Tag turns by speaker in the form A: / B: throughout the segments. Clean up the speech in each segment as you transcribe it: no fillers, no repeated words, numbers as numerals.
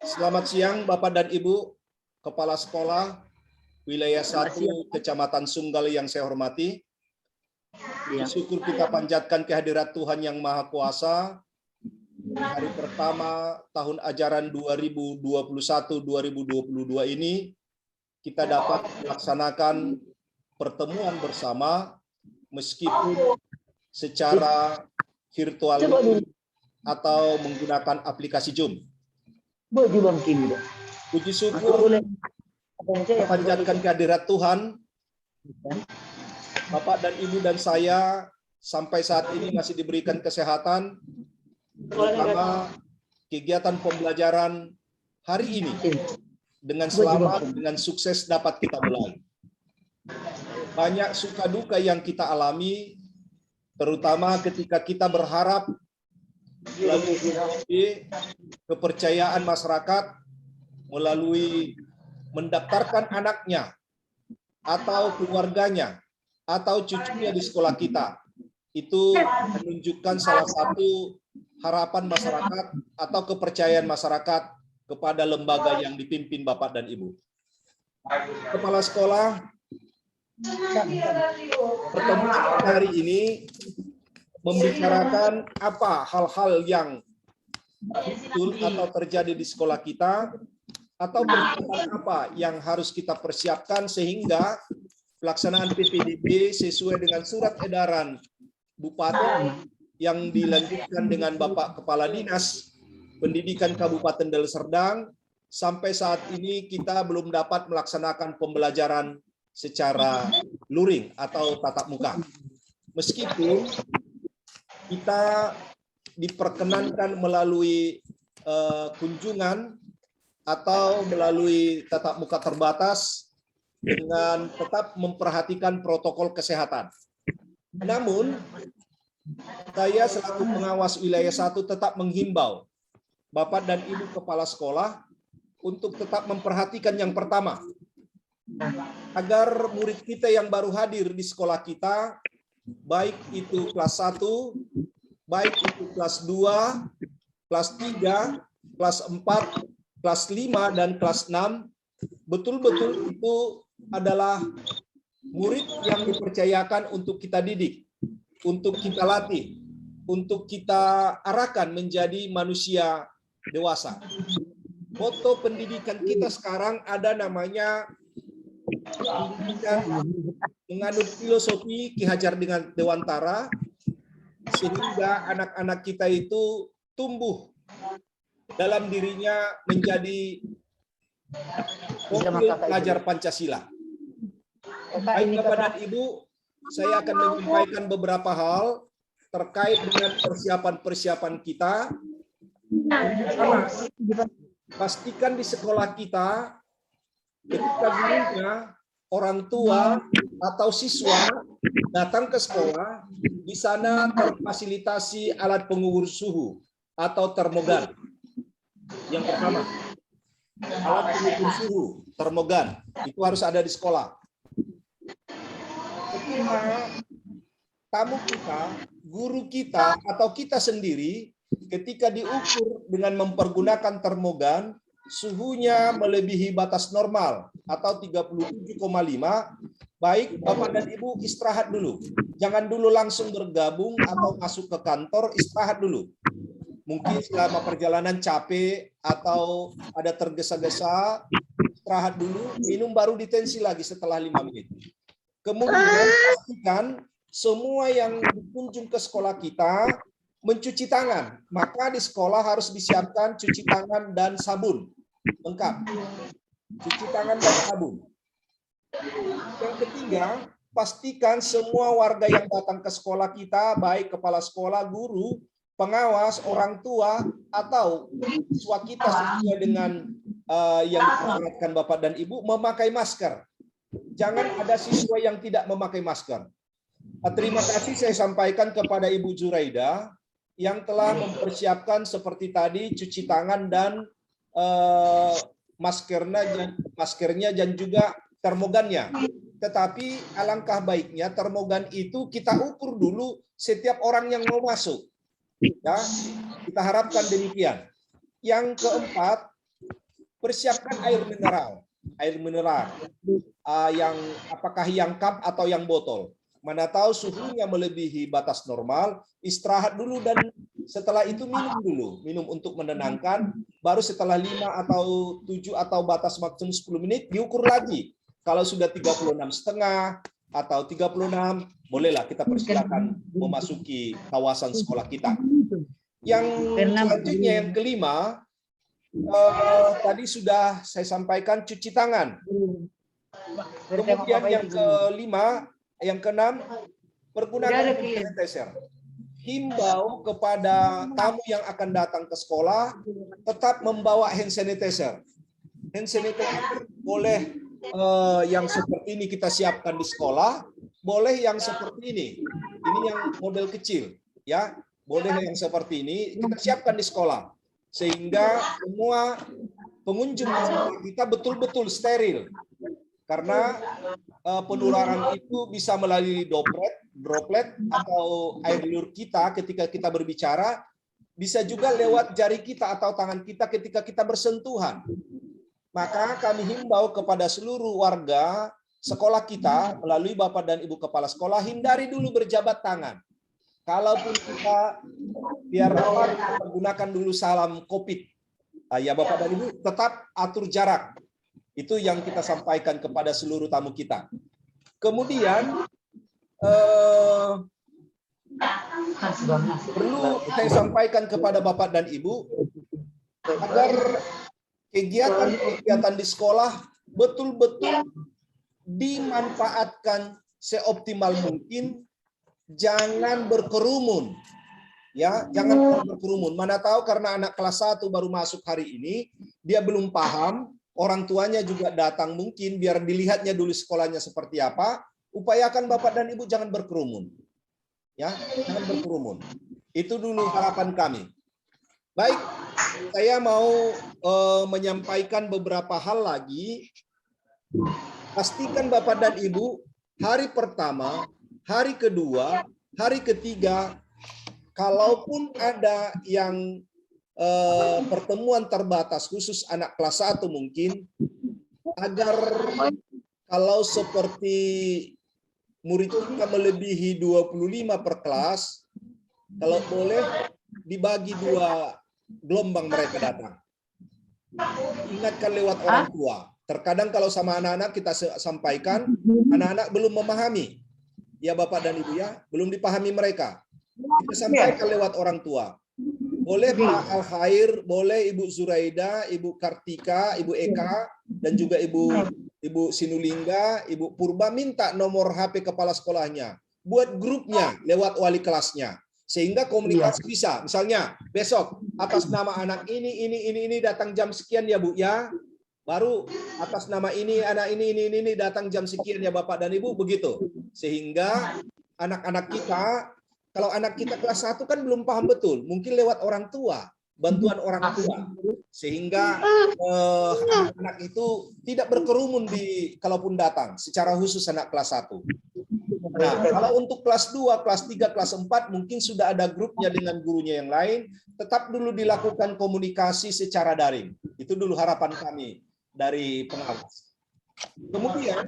A: Selamat siang Bapak dan Ibu, Kepala Sekolah Wilayah 1 Kecamatan Sunggal yang saya hormati. Bersyukur kita panjatkan kehadirat Tuhan Yang Maha Kuasa di hari pertama tahun ajaran 2021-2022 ini kita dapat melaksanakan pertemuan bersama meskipun secara virtual atau menggunakan aplikasi Zoom. Puji syukur panjatkan kehadirat Tuhan. Bapak dan Ibu dan saya sampai saat ini masih diberikan kesehatan, terutama kegiatan pembelajaran hari ini dengan selamat, dengan sukses dapat kita mulai. Banyak suka duka yang kita alami, terutama ketika kita berharap melalui kepercayaan masyarakat, melalui mendaftarkan anaknya atau keluarganya atau cucunya di sekolah kita. Itu menunjukkan salah satu harapan masyarakat atau kepercayaan masyarakat kepada lembaga yang dipimpin Bapak dan Ibu. Kepala sekolah, pertemuan hari ini membicarakan apa hal-hal yang betul atau terjadi di sekolah kita, atau persiapan apa yang harus kita persiapkan sehingga pelaksanaan PPDB sesuai dengan surat edaran Bupati yang dilanjutkan dengan Bapak Kepala Dinas Pendidikan Kabupaten Deli Serdang. Sampai saat ini kita belum dapat melaksanakan pembelajaran secara luring atau tatap muka. Meskipun kita diperkenankan melalui kunjungan atau melalui tatap muka terbatas dengan tetap memperhatikan protokol kesehatan. Namun, saya selaku pengawas wilayah 1 tetap menghimbau Bapak dan Ibu Kepala Sekolah untuk tetap memperhatikan yang pertama, agar murid kita yang baru hadir di sekolah kita, baik itu kelas 1, baik itu kelas 2, kelas 3, kelas 4, kelas 5, dan kelas 6, betul-betul itu adalah murid yang dipercayakan untuk kita didik, untuk kita latih, untuk kita arahkan menjadi manusia dewasa. Moto pendidikan kita sekarang ada namanya pendidikan menganut filosofi Ki Hajar Dewantara, sehingga anak-anak kita itu tumbuh dalam dirinya menjadi profil pelajar Pancasila. Baik Bapak dan Ibu, saya akan menyampaikan beberapa hal terkait dengan persiapan-persiapan kita. Pertama, pastikan di sekolah kita ketika gurunya, orang tua, atau siswa datang ke sekolah, di sana terfasilitasi alat pengukur suhu atau termogan. Yang pertama, alat pengukur suhu, termogan, itu harus ada di sekolah. Kedua, tamu kita, guru kita, atau kita sendiri, ketika diukur dengan mempergunakan termogan, suhunya melebihi batas normal atau 37,5, baik Bapak dan Ibu istirahat dulu. Jangan dulu langsung bergabung atau masuk ke kantor, istirahat dulu. Mungkin selama perjalanan capek atau ada tergesa-gesa, istirahat dulu, minum baru ditensi lagi setelah 5 menit. Kemudian pastikan semua yang berkunjung ke sekolah kita mencuci tangan. Maka di sekolah harus disiapkan cuci tangan dan sabun. Lengkap. Cuci tangan dan sabun. Yang ketiga, pastikan semua warga yang datang ke sekolah kita, baik kepala sekolah, guru, pengawas, orang tua, atau siswa kita sesuai dengan yang diperlihatkan Bapak dan Ibu, memakai masker. Jangan ada siswa yang tidak memakai masker. Terima kasih saya sampaikan kepada Ibu Juraida yang telah mempersiapkan seperti tadi cuci tangan dan maskernya dan juga termogannya. Tetapi alangkah baiknya termogan itu kita ukur dulu setiap orang yang mau masuk. Ya, kita harapkan demikian. Yang keempat, persiapkan air mineral. Air mineral yang apakah yang cup atau yang botol. Mana tahu suhunya melebihi batas normal, istirahat dulu dan setelah itu minum dulu. Minum untuk menenangkan, baru setelah 5 atau 7 atau batas maksimum 10 menit diukur lagi. Kalau sudah 36,5 atau 36, bolehlah kita persilakan memasuki kawasan sekolah kita. Yang selanjutnya yang kelima, tadi sudah saya sampaikan cuci tangan. Kemudian yang kelima, yang keenam, pergunakan hand sanitizer. Himbau kepada tamu yang akan datang ke sekolah tetap membawa hand sanitizer. Hand sanitizer boleh yang seperti ini kita siapkan di sekolah, boleh yang seperti ini. Ini yang model kecil, ya. Boleh yang seperti ini kita siapkan di sekolah sehingga semua pengunjung kita betul-betul steril. Karena penularan itu bisa melalui droplet atau air liur kita ketika kita berbicara, bisa juga lewat jari kita atau tangan kita ketika kita bersentuhan. Maka kami himbau kepada seluruh warga sekolah kita melalui Bapak dan Ibu Kepala Sekolah, hindari dulu berjabat tangan. Kalaupun kita biar menggunakan dulu salam COVID, ya Bapak dan Ibu tetap atur jarak. Itu yang kita sampaikan kepada seluruh tamu kita. Kemudian perlu saya sampaikan kepada Bapak dan Ibu agar kegiatan-kegiatan di sekolah betul-betul dimanfaatkan seoptimal mungkin, jangan berkerumun. Ya, jangan berkerumun. Mana tahu karena anak kelas 1 baru masuk hari ini, dia belum paham, orang tuanya juga datang mungkin biar dilihatnya dulu sekolahnya seperti apa. Upayakan Bapak dan Ibu jangan berkerumun. Ya, jangan berkerumun. Itu dulu harapan kami. Baik, saya mau menyampaikan beberapa hal lagi. Pastikan Bapak dan Ibu hari pertama, hari kedua, hari ketiga, kalaupun ada yang pertemuan terbatas khusus anak kelas 1 mungkin, agar kalau seperti murid kita melebihi 25 per kelas, kalau boleh dibagi 2 gelombang mereka datang. Ingatkan lewat orang tua. Terkadang kalau sama anak-anak kita sampaikan, anak-anak belum memahami. Ya Bapak dan Ibu ya, belum dipahami mereka. Kita sampaikan lewat orang tua. Boleh Pak Al-Khair, boleh Ibu Zuraida, Ibu Kartika, Ibu Eka, dan juga Ibu Sinulingga, Ibu Purba minta nomor HP kepala sekolahnya. Buat grupnya lewat wali kelasnya. Sehingga komunikasi bisa. Misalnya besok atas nama anak ini datang jam sekian ya Bu ya. Baru atas nama ini anak ini datang jam sekian ya Bapak dan Ibu, begitu. Sehingga anak-anak kita, kalau anak kita kelas 1 kan belum paham betul, mungkin lewat orang tua, bantuan orang tua. Sehingga anak-anak itu tidak berkerumun kalaupun datang, secara khusus anak kelas 1. Nah, kalau untuk kelas 2, kelas 3, kelas 4 mungkin sudah ada grupnya dengan gurunya yang lain, tetap dulu dilakukan komunikasi secara daring. Itu dulu harapan kami dari pengawas. Kemudian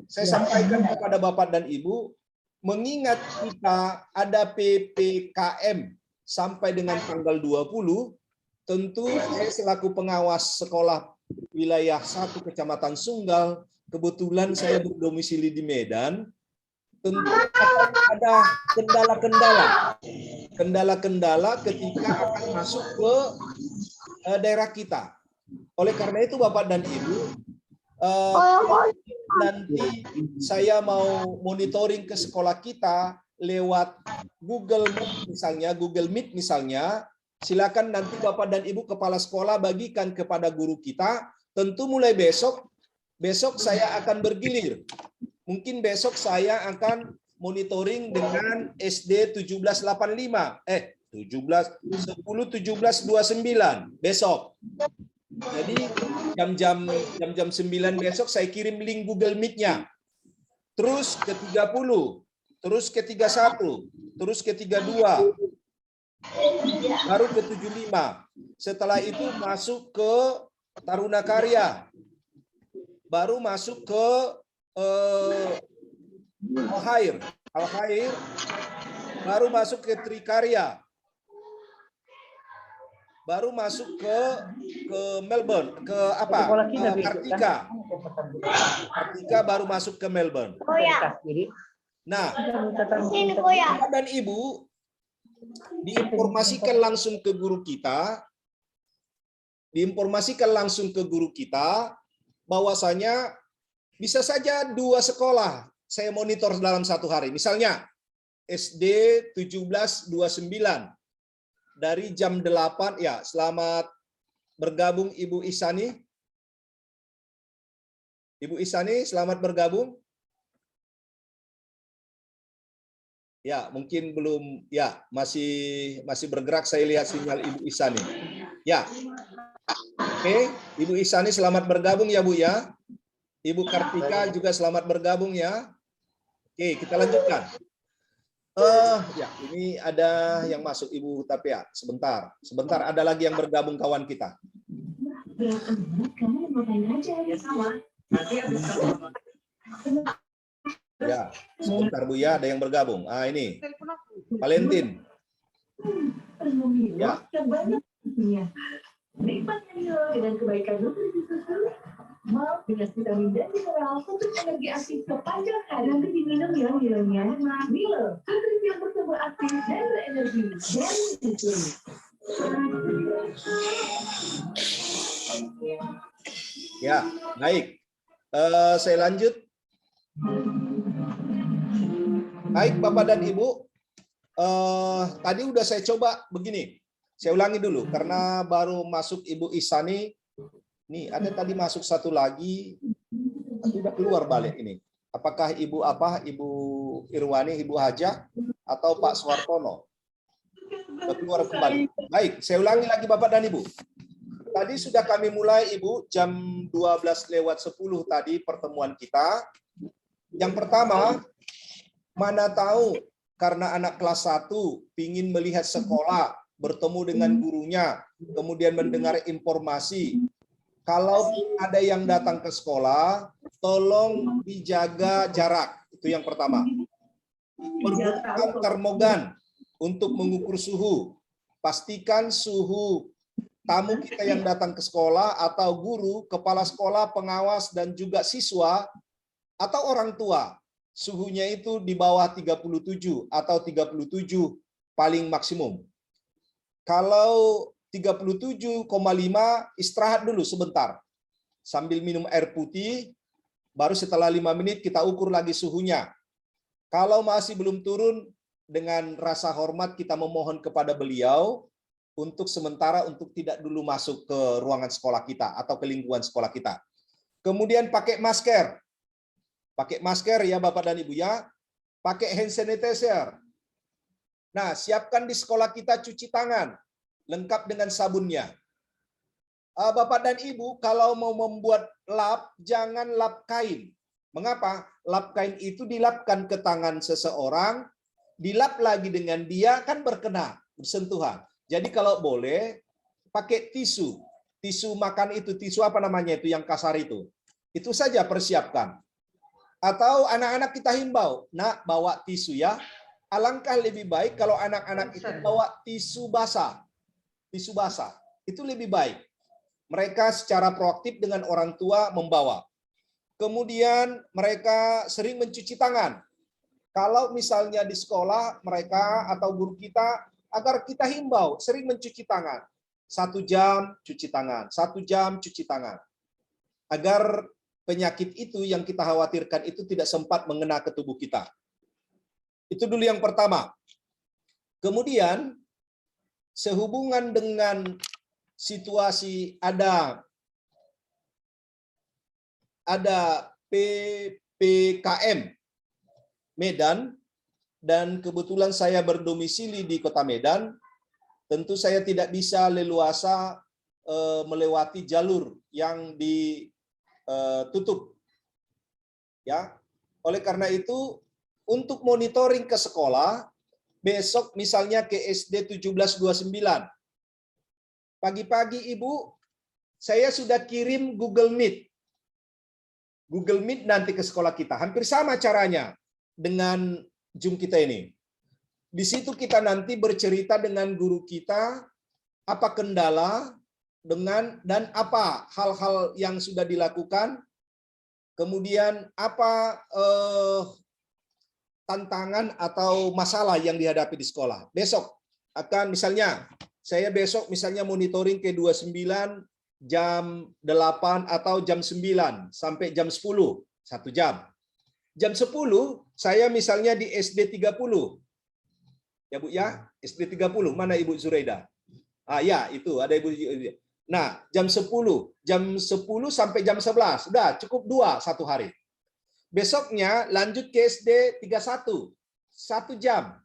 A: saya sampaikan kepada Bapak dan Ibu, mengingat kita ada PPKM sampai dengan tanggal 20, tentu saya selaku pengawas sekolah wilayah 1 Kecamatan Sunggal, kebetulan saya berdomisili di Medan, tentu akan ada kendala-kendala ketika akan masuk ke daerah kita. Oleh karena itu Bapak dan Ibu, nanti saya mau monitoring ke sekolah kita lewat Google Meet misalnya, silakan nanti Bapak dan Ibu kepala sekolah bagikan kepada guru kita. Tentu mulai besok saya akan bergilir. Mungkin besok saya akan monitoring dengan SD 1785, 10-17-29 besok. Jadi jam 9 besok saya kirim link Google Meet-nya. Terus ke 30, terus ke 31, terus ke 32, baru ke 75. Setelah itu masuk ke Taruna Karya. Baru masuk ke Al-Khair. Al-Khair. Baru masuk ke Trikarya. Baru masuk ke Melbourne, ke apa? Kartika. Kartika baru masuk ke Melbourne.
B: Oh ya.
A: Nah, Bapak dan Ibu diinformasikan langsung ke guru kita, bahwasanya bisa saja 2 sekolah saya monitor dalam satu hari. Misalnya SD 1729 dari jam 8 ya. Selamat bergabung Ibu Isani. Ibu Isani, selamat bergabung. Ya, mungkin belum, ya masih bergerak. Saya lihat sinyal Ibu Isani. Ya, oke, Ibu Isani selamat bergabung ya Bu ya. Ibu Kartika juga selamat bergabung ya. Oke, kita lanjutkan. Ya, ini ada yang masuk Ibu Tapia. Sebentar, ada lagi yang bergabung kawan kita. Ya, sebentar Bu ya, ada yang bergabung. Ah, ini Valentin. Ya.
C: Dengan kebaikan maaf dengan vitamin dan mineral untuk energi aktif sepanjang hari nanti diminum yang nilainya Milo nutrisi yang bertumbuh aktif dan berenergi
A: Ya, baik. Saya lanjut. Baik Bapak dan Ibu, tadi udah saya coba begini. Saya ulangi dulu karena baru masuk Ibu Isani. Nih, ada tadi masuk satu lagi, tapi udah keluar balik ini. Apakah Ibu Ibu Irwani, Ibu Hajah, atau Pak Suwartono? Udah keluar kembali. Baik, saya ulangi lagi Bapak dan Ibu. Tadi sudah kami mulai Ibu, jam 12:10 tadi pertemuan kita. Yang pertama, mana tahu karena anak kelas 1 ingin melihat sekolah, bertemu dengan gurunya, kemudian mendengar informasi. Kalau ada yang datang ke sekolah, tolong dijaga jarak. Itu yang pertama. Pergunakan termogan untuk mengukur suhu. Pastikan suhu tamu kita yang datang ke sekolah atau guru, kepala sekolah, pengawas, dan juga siswa atau orang tua. Suhunya itu di bawah 37 atau 37 paling maksimum. Kalau 37,5 istirahat dulu sebentar. Sambil minum air putih, baru setelah 5 menit kita ukur lagi suhunya. Kalau masih belum turun, dengan rasa hormat kita memohon kepada beliau untuk sementara untuk tidak dulu masuk ke ruangan sekolah kita atau ke lingkungan sekolah kita. Kemudian pakai masker. Pakai masker ya Bapak dan Ibu ya. Pakai hand sanitizer. Nah, siapkan di sekolah kita cuci tangan, lengkap dengan sabunnya. Bapak dan Ibu, kalau mau membuat lap, jangan lap kain. Mengapa? Lap kain itu dilapkan ke tangan seseorang, dilap lagi dengan dia, kan berkena, bersentuhan. Jadi kalau boleh, pakai tisu. Tisu makan itu, tisu apa namanya itu yang kasar itu. Itu saja persiapkan. Atau anak-anak kita himbau, nak bawa tisu ya. Alangkah lebih baik kalau anak-anak itu bawa tisu basah. Tisu basah. Itu lebih baik. Mereka secara proaktif dengan orang tua membawa. Kemudian mereka sering mencuci tangan. Kalau misalnya di sekolah mereka atau guru kita, agar kita himbau sering mencuci tangan. 1 jam cuci tangan, 1 jam cuci tangan. Agar penyakit itu yang kita khawatirkan itu tidak sempat mengena ke tubuh kita. Itu dulu yang pertama. Kemudian, sehubungan dengan situasi ada PPKM Medan, dan kebetulan saya berdomisili di Kota Medan, tentu saya tidak bisa leluasa melewati jalur yang ditutup. Ya, oleh karena itu, untuk monitoring ke sekolah, besok misalnya ke SD 1729. Pagi-pagi Ibu saya sudah kirim Google Meet. Google Meet nanti ke sekolah kita. Hampir sama caranya dengan Zoom kita ini. Di situ kita nanti bercerita dengan guru kita, apa kendala, dan apa hal-hal yang sudah dilakukan, kemudian apa tantangan atau masalah yang dihadapi di sekolah. Besok akan misalnya, saya besok misalnya monitoring ke 29 jam 8 atau jam 9 sampai jam 10, 1 jam. Jam 10 saya misalnya di SD 30. Ya Bu ya, SD 30. Mana Ibu Zuraida? Ya, itu ada Ibu. Nah, jam 10 sampai jam 11. Udah, cukup 1 hari. Besoknya lanjut ke SD 31, 1 jam.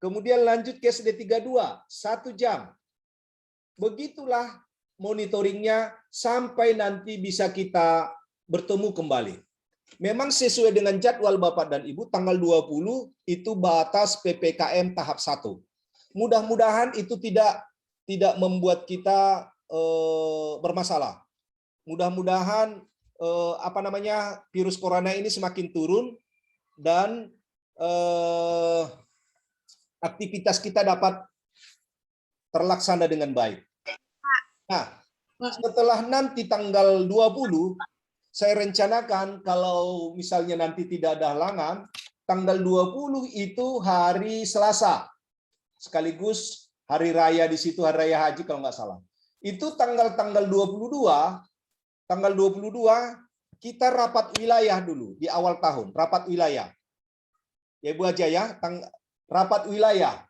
A: Kemudian lanjut ke SD 32, 1 jam. Begitulah monitoringnya sampai nanti bisa kita bertemu kembali. Memang sesuai dengan jadwal Bapak dan Ibu, tanggal 20 itu batas PPKM tahap 1. Mudah-mudahan itu tidak membuat kita bermasalah. Mudah-mudahan virus corona ini semakin turun dan aktivitas kita dapat terlaksana dengan baik. Nah, setelah nanti tanggal 20, saya rencanakan kalau misalnya nanti tidak ada halangan, tanggal 20 itu hari Selasa. Sekaligus hari raya di situ, hari raya haji kalau nggak salah. Itu tanggal 22, kita rapat wilayah dulu di awal tahun, rapat wilayah. Ya Bu aja ya, rapat wilayah.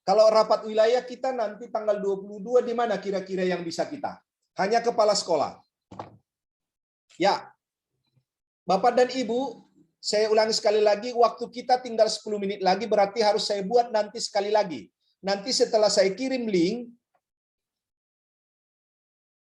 A: Kalau rapat wilayah kita nanti tanggal 22 di mana kira-kira yang bisa kita? Hanya kepala sekolah. Ya, Bapak dan Ibu, saya ulangi sekali lagi, waktu kita tinggal 10 menit lagi, berarti harus saya buat nanti sekali lagi. Nanti setelah saya kirim link,